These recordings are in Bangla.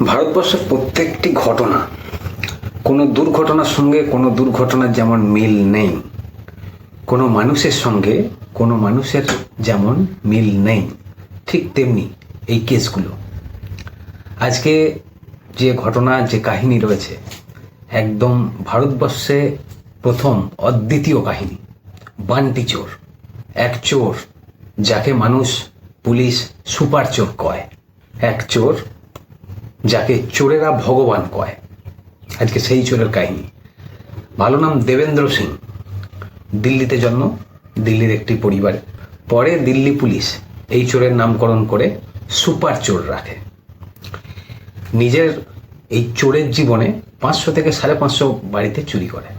ভারতবর্ষের প্রত্যেকটি ঘটনা কোনো দুর্ঘটনার সঙ্গে কোনো দুর্ঘটনার যেমন মিল নেই, কোনো মানুষের সঙ্গে কোনো মানুষের যেমন মিল নেই, ঠিক তেমনি এই কেসগুলো। আজকে যে ঘটনা, যে কাহিনী রয়েছে, একদম ভারতবর্ষে প্রথম অদ্বিতীয় কাহিনী। বান্টি চোর, এক চোর যাকে মানুষ, পুলিশ সুপার চোর কয়, এক চোর যাকে চোরেরা ভগবান কয়। আজকে সেই চোরের কাহিনী। ভালো নাম দেবেন্দ্র সিং, দিল্লিতে জন্ম, দিল্লির একটি পরিবারে। পরে দিল্লি পুলিশ এই চোরের নামকরণ করে সুপার চোর রাখে। নিজের এই চোরের জীবনে 500 থেকে 550 বাড়িতে চুরি করে।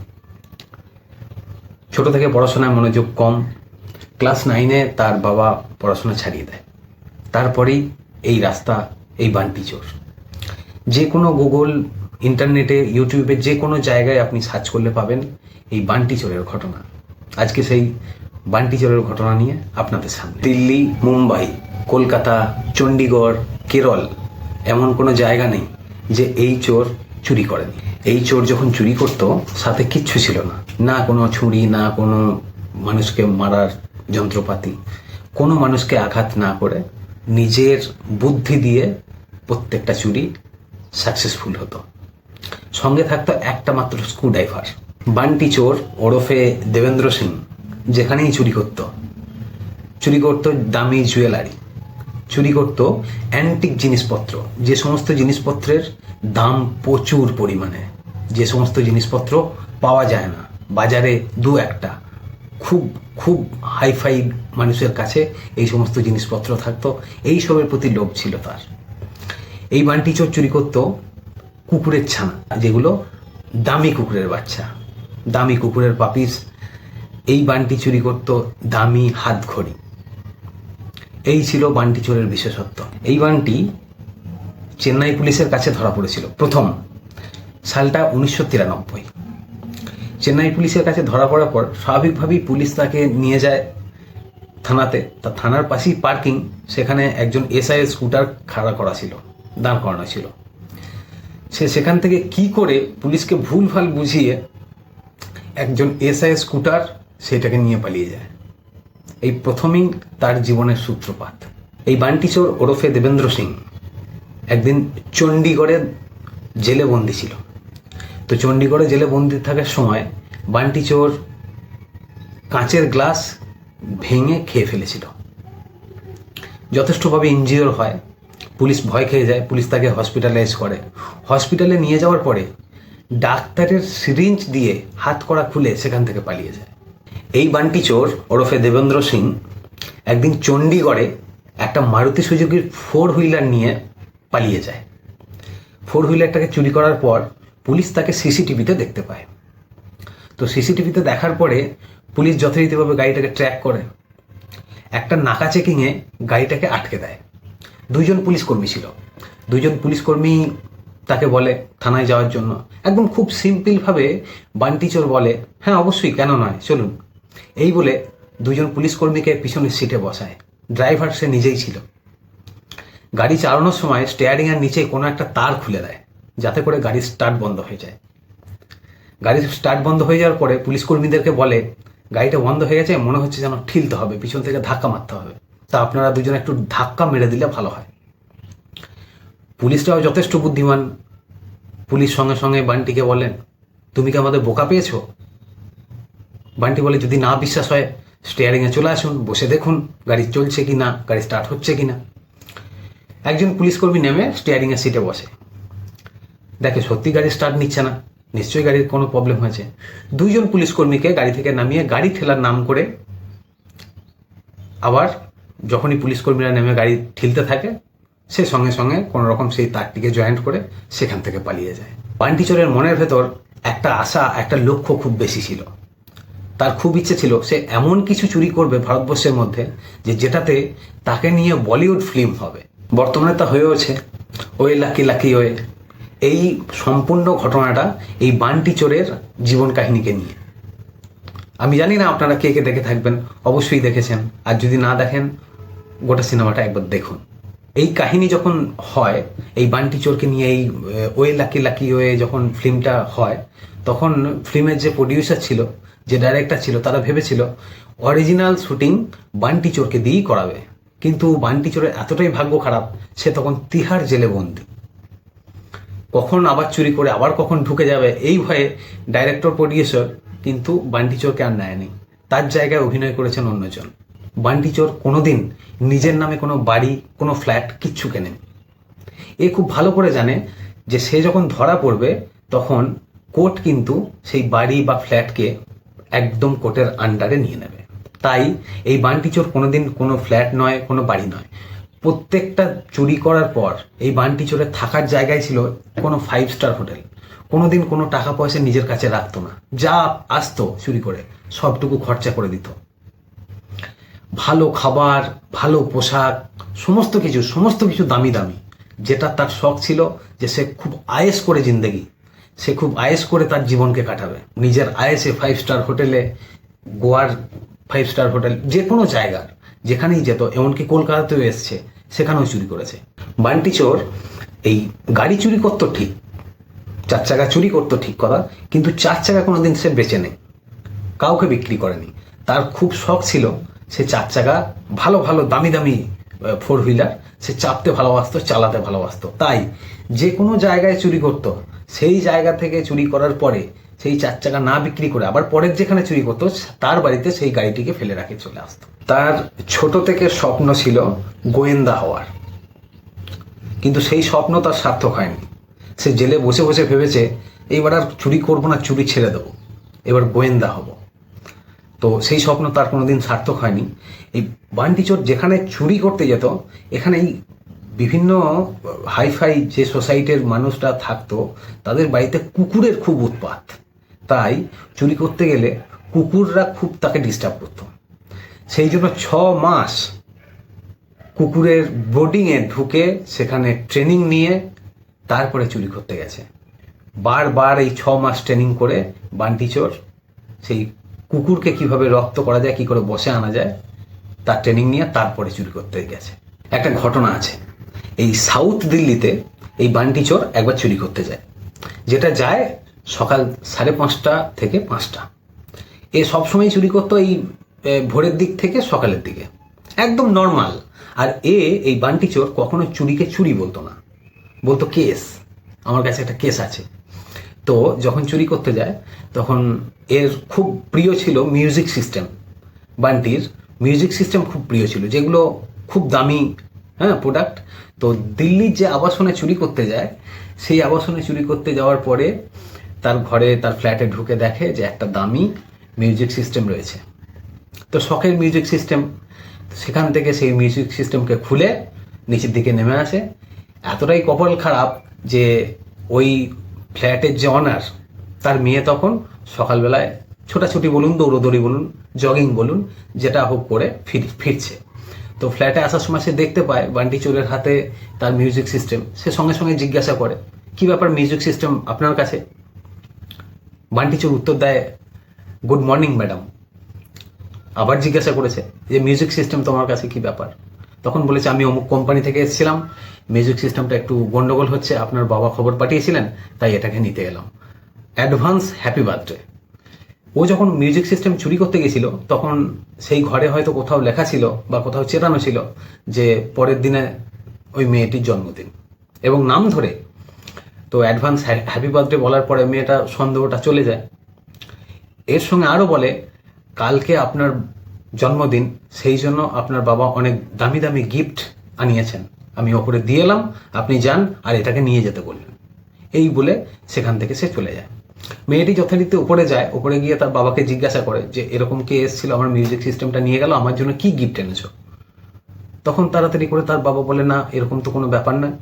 ছোট থেকে পড়াশোনায় মনোযোগ কম। ক্লাস 9-এ তার বাবা পড়াশোনা ছাড়িয়ে দেয়। তারপরেই এই রাস্তা, এই বান্টি চোর। যে কোনো গুগল, ইন্টারনেটে, ইউটিউবে যে কোনো জায়গায় আপনি সার্চ করলে পাবেন এই বান্টি চোরের ঘটনা। আজকে সেই বান্টি চোরের ঘটনা নিয়ে আপনাদের সামনে। দিল্লি, মুম্বাই, কলকাতা, চণ্ডীগড়, কেরল, এমন কোনো জায়গা নেই যে এই চোর চুরি করেনি। এই চোর যখন চুরি করতো, সাথে কিচ্ছু ছিল না, না কোনো ছুরি, না কোনো মানুষকে মারার যন্ত্রপাতি, কোনো মানুষকে আঘাত না করে নিজের বুদ্ধি দিয়ে প্রত্যেকটা চুরি সাকসেসফুল হতো। সঙ্গে থাকতো একটা মাত্র স্ক্রুড্রাইভার। বান্টি চোর ওরফে দেবেন্দ্র সিং যেখানেই চুরি করতো দামি জুয়েলারি, চুরি করতো অ্যান্টিক জিনিসপত্র, যে সমস্ত জিনিসপত্রের দাম প্রচুর পরিমাণে, যে সমস্ত জিনিসপত্র পাওয়া যায় না বাজারে, দু একটা খুব খুব হাইফাই মানুষের কাছে এই সমস্ত জিনিসপত্র থাকতো। এইসবের প্রতি লোভ ছিল তার। এই বান্টি চোর চুরি করতো কুকুরের ছানা, যেগুলো দামি কুকুরের বাচ্চা, দামি কুকুরের পাপিস। এই বান্টি চুরি করতো দামি হাত ঘড়ি। এই ছিল বান্টি চোরের বিশেষত্ব। এই বান্টি চেন্নাই পুলিশের কাছে ধরা পড়েছিল প্রথম, সালটা 1993। চেন্নাই পুলিশের কাছে ধরা পড়ার পর স্বাভাবিকভাবেই পুলিশ তাকে নিয়ে যায় থানাতে। তা থানার পাশেই পার্কিং, সেখানে একজন এসআই স্কুটার খাড়া করা ছিল, দাঁড় করানো ছিল। সে সেখান থেকে কি করে পুলিশকে ভুলভাল বুঝিয়ে একজন এসআই স্কুটার সেটাকে নিয়ে পালিয়ে যায়। এই প্রথমেই তার জীবনের সূত্রপাত। এই বান্টি চোর ওরফে দেবেন্দ্র সিং একদিন চণ্ডীগড়ে জেলে বন্দি ছিল। তো চণ্ডীগড়ে জেলে বন্দি থাকার সময় বান্টি চোর কাঁচের গ্লাস ভেঙে খেয়ে ফেলেছিল। যথেষ্টভাবে ইনজিওর হয়, পুলিশ ভয় খেয়ে যায়, পুলিশ তাকে হসপিটালাইজ করে। হসপিটালে নিয়ে যাওয়ার পরে ডাক্তারের সিরিঞ্জ দিয়ে হাত কড়া খুলে সেখান থেকে পালিয়ে যায়। এই বান্টি চোর ওরফে দেবেন্দ্র সিং একদিন চণ্ডীগড়ে একটা মারুতি সুজুকির 4 হুইলার নিয়ে পালিয়ে যায়। 4 হুইলারটাকে চুরি করার পর পুলিশ তাকে সিসিটিভিতে দেখতে পায়। তো সিসিটিভিতে দেখার পরে পুলিশ যথারীতিভাবে গাড়িটাকে ট্র্যাক করে। একটা নাকা চেকিংয়ে গাড়িটাকে আটকে দেয়। 2 জন পুলিশকর্মী ছিল। 2 জন পুলিশকর্মী তাকে বলে থানায় যাওয়ার জন্য। একদম খুব সিম্পলভাবে বান্টি চোর বলে, হ্যাঁ অবশ্যই, কেন নয়, চলুন। এই বলে 2 জন পুলিশকর্মীকে পিছনের সিটে বসায়। ড্রাইভার সে নিজেই ছিল। গাড়ি চালানোর সময় স্টিয়ারিংয়ের নিচে কোনো একটা তার খুলে দেয়, যাতে করে গাড়ির স্টার্ট বন্ধ হয়ে যায়। গাড়ির স্টার্ট বন্ধ হয়ে যাওয়ার পরে পুলিশকর্মীদেরকে বলে, গাড়িটা বন্ধ হয়ে গেছে, মনে হচ্ছে যেন ঠিলতে হবে, পিছন থেকে ধাক্কা মারতে হবে, তা আপনারা 2 জন একটু ধাক্কা মেরে দিলে ভালো হয়। পুলিশরাও যথেষ্ট বুদ্ধিমান। পুলিশ সঙ্গে সঙ্গে বান্টিকে বলেন, তুমি কি আমাদের বোকা পেয়েছো? বান্টি বলে, যদি না বিশ্বাস হয় স্টিয়ারিংয়ে চলে আসুন, বসে দেখুন গাড়ি চলছে কি না, গাড়ি স্টার্ট হচ্ছে কি না। একজন পুলিশকর্মী নেমে স্টিয়ারিংয়ের সিটে বসে, দেখে সত্যি গাড়ি স্টার্ট নিচ্ছে না, নিশ্চয়ই গাড়ির কোনো প্রবলেম হয়েছে। 2 জন পুলিশকর্মীকে গাড়ি থেকে নামিয়ে গাড়ি ঠেলার নাম করে, আবার যখনই পুলিশকর্মীরা নেমে গাড়ি ঠেলতে থাকে, সে সঙ্গে সঙ্গে কোনো রকম সেই তারটিকে জয়েন্ট করে সেখান থেকে পালিয়ে যায়। বান্টি চোরের মনের ভেতর একটা আশা, একটা লক্ষ্য খুব বেশি ছিল। তার খুব ইচ্ছে ছিল সে এমন কিছু চুরি করবে ভারতবর্ষের মধ্যে যেটাতে তাকে নিয়ে বলিউড ফিল্ম হবে। বর্তমানে তা হয়েওছে, ওয়ে লাকি লাকি ওয়ে। এই সম্পূর্ণ ঘটনাটা এই বান্টি চোরের জীবন কাহিনীকে নিয়ে। আমি জানি না আপনারা কে কে দেখে থাকবেন, অবশ্যই দেখেছেন, আর যদি না দেখেন গোটা সিনেমাটা একবার দেখুন। এই কাহিনী যখন হয়, এই বান্টি চোরকে নিয়ে এই ওয়ে লাকি লাকি ওয়ে যখন ফিল্মটা হয়, তখন ফিল্মের যে প্রডিউসার ছিল, যে ডাইরেক্টর ছিল, তারা ভেবেছিল অরিজিনাল শুটিং বান্টি চোরকে দিয়েই করাবে। কিন্তু বান্টি চোরের এতটাই ভাগ্য খারাপ, সে তখন তিহার জেলে বন্দি। কখন আবার চুরি করে আবার কখন ঢুকে যাবে এই ভয়ে ডাইরেক্টর প্রডিউসার কিন্তু বান্টি চোরকে আর নেয়নি, তার জায়গায় অভিনয় করেছেন অন্যজন। বান্টি চোর কোনোদিন নিজের নামে কোনো বাড়ি, কোনো ফ্ল্যাট কিচ্ছু কেনেন। এ খুব ভালো করে জানে যে সে যখন ধরা পড়বে তখন কোর্ট কিন্তু সেই বাড়ি বা ফ্ল্যাটকে একদম কোর্টের আন্ডারে নিয়ে নেবে। তাই এই বান্টি চোর কোনোদিন কোনো ফ্ল্যাট নয়, কোনো বাড়ি নয়, প্রত্যেকটা চুরি করার পর এই বান্টি চোরের থাকার জায়গায় ছিল কোনো 5 স্টার হোটেল। কোনোদিন কোনো টাকা পয়সা নিজের কাছে রাখতো না, যা আসতো চুরি করে সবটুকু খরচা করে দিত। ভালো খাবার, ভালো পোশাক, সমস্ত কিছু দামি দামি। যেটা তার শখ ছিল যে সে খুব আয়েশ করে জিন্দেগি, সে খুব আয়েশ করে তার জীবনকে কাটাবে। নিজের আয়েসে 5 স্টার হোটেলে, গোয়ার 5 স্টার হোটেল, যে কোনো জায়গার যেখানেই যেত, এমনকি কলকাতাতেও এসছে, সেখানেও চুরি করেছে। বান্টি চোর এই গাড়ি চুরি করতো ঠিক, 4 চাকা চুরি করতো ঠিক কথা, কিন্তু 4 চাকা কোনোদিন সে বেচে নেই, কাউকে বিক্রি করেনি। তার খুব শখ ছিল সে 4 চাকা, ভালো ভালো দামি দামি 4 হুইলার সে চাপতে ভালোবাসতো, চালাতে ভালোবাসতো। তাই যে কোনো জায়গায় চুরি করত, সেই জায়গা থেকে চুরি করার পরে সেই 4 চাকা না বিক্রি করে আবার পরের যেখানে চুরি করতো তার বাড়িতে সেই গাড়িটিকে ফেলে রাখে চলে আসতো। তার ছোট থেকে স্বপ্ন ছিল গোয়েন্দা হওয়ার, কিন্তু সেই স্বপ্ন তার সার্থক হয়নি। সে জেলে বসে বসে ভেবেছে এইবার আর চুরি করবো না, চুরি ছেড়ে দেবো, এবার গোয়েন্দা হব। তো সেই স্বপ্ন তার কোনোদিন সার্থক হয়নি। এই বান্টি চোর যেখানে চুরি করতে যেত, এখানেই বিভিন্ন হাইফাই যে সোসাইটির মানুষরা থাকতো, তাদের বাড়িতে কুকুরের খুব উৎপাত। তাই চুরি করতে গেলে কুকুররা খুব তাকে ডিস্টার্ব করতো। সেই জন্য 6 মাস কুকুরের বোর্ডিংয়ে ঢুকে সেখানে ট্রেনিং নিয়ে তারপরে চুরি করতে গেছে। বারবার এই 6 মাস ট্রেনিং করে বান্টি চোর সেই কুকুরকে কিভাবে রক্ত করা যায়, কি করে বসে আনা যায়, তার ট্রেনিং নিয়ে তারপরে চুরি করতে গেছে। একটা ঘটনা আছে, এই সাউথ দিল্লিতে এই বান্টি চোর একবার চুরি করতে যায়, যেটা যায় সকাল 5:30 থেকে 5টা। এ সবসময় চুরি করতো এই ভোরের দিক থেকে সকালের দিকে, একদম নর্মাল। আর এই বান্টি চোর কখনো চুরিকে চুরি বলতো না, বলতো কেস, আমার কাছে একটা কেস আছে। তো যখন চুরি করতে যায় তখন এর খুব প্রিয় ছিল মিউজিক সিস্টেম। বান্টির মিউজিক সিস্টেম খুব প্রিয় ছিল, যেগুলো খুব দামি প্রোডাক্ট। তো দিল্লির যে আবাসনে চুরি করতে যায়, সেই আবাসনে চুরি করতে যাওয়ার পরে তার ঘরে, তার ফ্ল্যাটে ঢুকে দেখে যে একটা দামি মিউজিক সিস্টেম রয়েছে। তো শখের মিউজিক সিস্টেম, সেখান থেকে সেই মিউজিক সিস্টেমকে খুলে নিচের দিকে নেমে আসে। এতটাই কপাল খারাপ যে ওই ফ্ল্যাটের যে অনার, তার মেয়ে তখন সকালবেলায় ছোটাছুটি বলুন, দৌড়োদৌড়ি বলুন, জগিং বলুন, যেটা হোক করে ফিরছে। তো ফ্ল্যাটে আসার সময় সে দেখতে পায় বান্টি চোরের হাতে তার মিউজিক সিস্টেম। সে সঙ্গে সঙ্গে জিজ্ঞাসা করে, কি ব্যাপার, মিউজিক সিস্টেম আপনার কাছে? বান্টি চোর উত্তর দেয়, গুড মর্নিং ম্যাডাম। আবার জিজ্ঞাসা করেছে যে মিউজিক সিস্টেম তোমার কাছে কি ব্যাপার? তখন বলেছে, আমি অমুক কোম্পানি থেকে এসেছিলাম, মিউজিক সিস্টেমটা একটু গন্ডগোল হচ্ছে, আপনার বাবা খবর পাঠিয়েছিলেন, তাই এটাকে নিতে এলাম, অ্যাডভান্স হ্যাপি বার্থডে। ও যখন মিউজিক সিস্টেম চুরি করতে গেছিল তখন সেই ঘরে হয়তো কোথাও লেখা ছিল বা কোথাও চেটানো ছিল যে পরের দিনে ওই মেয়েটির জন্মদিন এবং নাম ধরে। তো অ্যাডভান্স হ্যাপি বার্থডে বলার পরে মেয়েটা সন্দেহটা চলে যায়। এর সঙ্গে আরও বলে, কালকে আপনার জন্মদিন, সেই জন্য আপনার বাবা অনেক দামি দামি গিফট আনিয়েছেন, আমি ওপরে দিয়ে এলাম, আপনি যান আর এটাকে নিয়ে যেতে বললেন। এই বলে সেখান থেকে সে চলে যায়। মেয়েটি যথারীতি উপরে যায়, উপরে গিয়ে তার বাবাকে জিজ্ঞাসা করে যে এরকম কে এসেছিল, আমার মিউজিক সিস্টেমটা নিয়ে গেল, আমার জন্য কি গিফট এনেছো? তখন তাড়াতাড়ি করে তার বাবা বলে, না এরকম তো কোনো ব্যাপার নয়।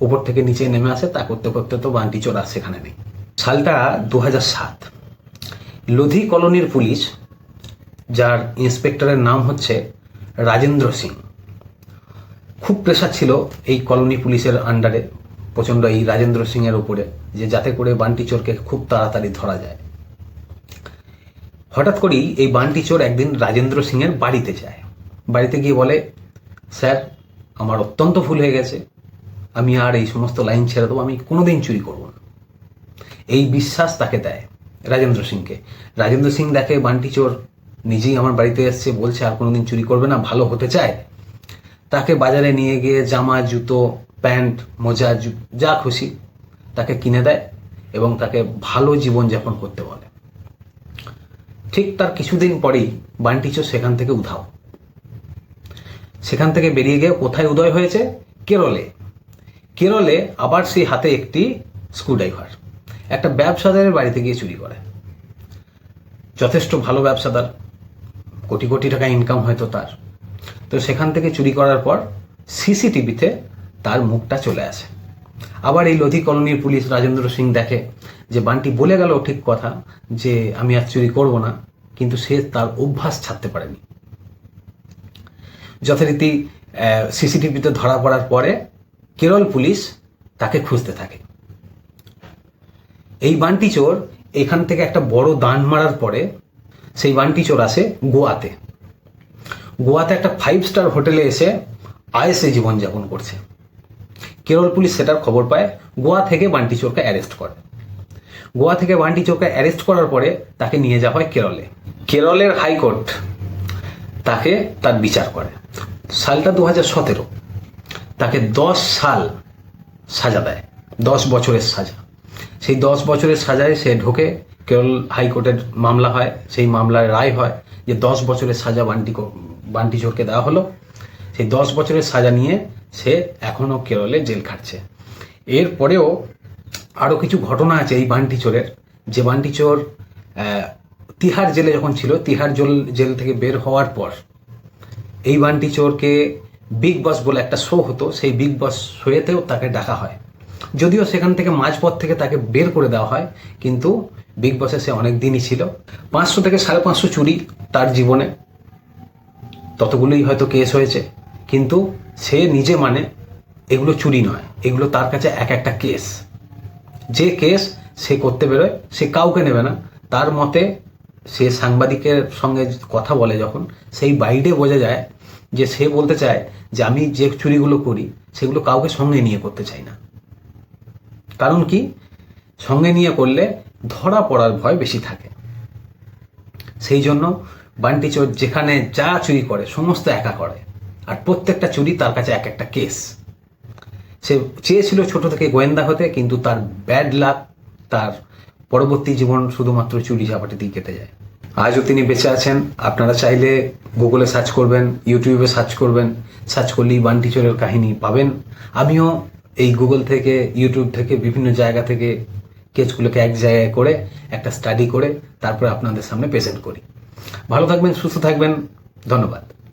উপর থেকে নিচে নেমে আসে, তা করতে করতে তো বান্টি চোর আর সেখানে নেই। সালটা 2007। লোধি কলোনির পুলিশ, যার ইন্সপেক্টরের নাম হচ্ছে রাজেন্দ্র সিং, খুব প্রেশার ছিল এই কলোনি পুলিশের আন্ডারে প্রচণ্ড এই রাজেন্দ্র সিংয়ের উপরে, যে যাতে করে বান্টি চোরকে খুব তাড়াতাড়ি ধরা যায়। হঠাৎ করেই এই বান্টি চোর একদিন রাজেন্দ্র সিংয়ের বাড়িতে যায়। বাড়িতে গিয়ে বলে, স্যার আমার অত্যন্ত ভুল হয়ে গেছে, আমি আর এই সমস্ত লাইন ছেড়ে দেবো, আমি কোনোদিন চুরি করব না। এই বিশ্বাস তাকে দেয় রাজেন্দ্র সিংকে। রাজেন্দ্র সিং দেখে বান্টি চোর নিজেই আমার বাড়িতে এসছে, বলছে আর কোনোদিন চুরি করবে না, ভালো হতে চায়। তাকে বাজারে নিয়ে গিয়ে জামা, জুতো, প্যান্ট, মোজা, যা খুশি তাকে কিনে দেয় এবং তাকে ভালো জীবনযাপন করতে বলে। ঠিক তার কিছুদিন পরেই বান্টি চোর সেখান থেকে উধাও। সেখান থেকে বেরিয়ে গিয়ে কোথায় উদয় হয়েছে? কেরলে। কেরলে আবার সেই হাতে একটি স্ক্রুড্রাইভার, একটা ব্যবসাদারের বাড়িতে গিয়ে চুরি করে। যথেষ্ট ভালো ব্যবসাদার, কোটি কোটি টাকা ইনকাম হয়তো তার। তো সেখান থেকে চুরি করার পর সিসিটিভিতে তার মুখটা চলে আসে। আবার এই লোধি কলোনির পুলিশ রাজেন্দ্র সিং দেখে যে বান্টি বলে গেল ঠিক কথা যে আমি আর চুরি করব না, কিন্তু সে তার অভ্যাস ছাড়তে পারেনি। যথারীতি সিসিটিভিতে ধরা পড়ার পরে কেরল পুলিশ তাকে খুঁজতে থাকে। এই বান্টি চোর এখান থেকে একটা বড় দান মারার পরে সেই বান্টি চোর আসে গোয়াতে। গোয়াতে একটা 5 স্টার হোটেলে এসে আয়েসে জীবনযাপন করছে। কেরল পুলিশ সেটার খবর পায়, গোয়া থেকে বান্টি চোরকে অ্যারেস্ট করে। গোয়া থেকে বান্টি চোরকে অ্যারেস্ট করার পরে তাকে নিয়ে যাওয়া হয় কেরলে। কেরলের হাইকোর্ট তাকে তার বিচার করে। সালটা 2017। তাকে 10 সাল সাজা দেয়, 10 বছরের সাজা। সেই 10 বছরের সাজায় সে ঢোকে। কেরল হাইকোর্টের মামলা হয়, সেই মামলায় রায় হয় যে 10 বছরের সাজা বান্টি চোরকে দেওয়া হলো। সেই 10 বছরের সাজা নিয়ে সে এখনও কেরলে জেল খাটছে। এরপরেও আরও কিছু ঘটনা আছে এই বান্টি চোরের। যে বান্টি চোর তিহার জেলে যখন ছিল, তিহার জেল থেকে বের হওয়ার পর এই বান্টি চোরকে বিগ বস বলে একটা শো হতো, সেই বিগ বস শোয়েতেও তাকে ডাকা হয়। যদিও সেখান থেকে মাঝপথ থেকে তাকে বের করে দেওয়া হয়, কিন্তু বিগ বসে সে অনেক দিনই ছিল। 500 থেকে 550 চুরি তার জীবনে, ততগুলোই হয়তো কেস হয়েছে, কিন্তু সে নিজে মানে এগুলো চুরি নয়, এগুলো তার কাছে এক একটা কেস। যে কেস সে করতে বেরোয় সে কাউকে নেবে না। তার মতে সে সাংবাদিকের সঙ্গে কথা বলে যখন, সেই বাইরে বোঝা যায় যে সে বলতে চায় যে আমি যে চুরিগুলো করি সেগুলো কাউকে সঙ্গে নিয়ে করতে চাই না। কারণ কি, সঙ্গে নিয়ে করলে ধরা পড়ার ভয় বেশি থাকে। সেই জন্য বান্টি চোর যেখানে যা চুরি করে সমস্ত একা করে, আর প্রত্যেকটা চুরি তার কাছে এক একটা কেস। সে চেয়েছিল ছোট থেকে গোয়েন্দা হতে, কিন্তু তার ব্যাড লাক, তার পরবর্তী জীবন শুধুমাত্র চুরি ঝাপাটিতেই কেটে যায়। আজও তিনি বেঁচে আছেন। আপনারা চাইলে গুগলে সার্চ করবেন, ইউটিউবে সার্চ করবেন, সার্চ করলেই বান্টি চোরের কাহিনী পাবেন। আমিও এই গুগল থেকে, ইউটিউব থেকে, বিভিন্ন জায়গা থেকে কেসগুলোকে এক জায়গায় করে একটা স্টাডি করে তারপরে আপনাদের সামনে প্রেজেন্ট করি। ভালো থাকবেন, সুস্থ থাকবেন, ধন্যবাদ।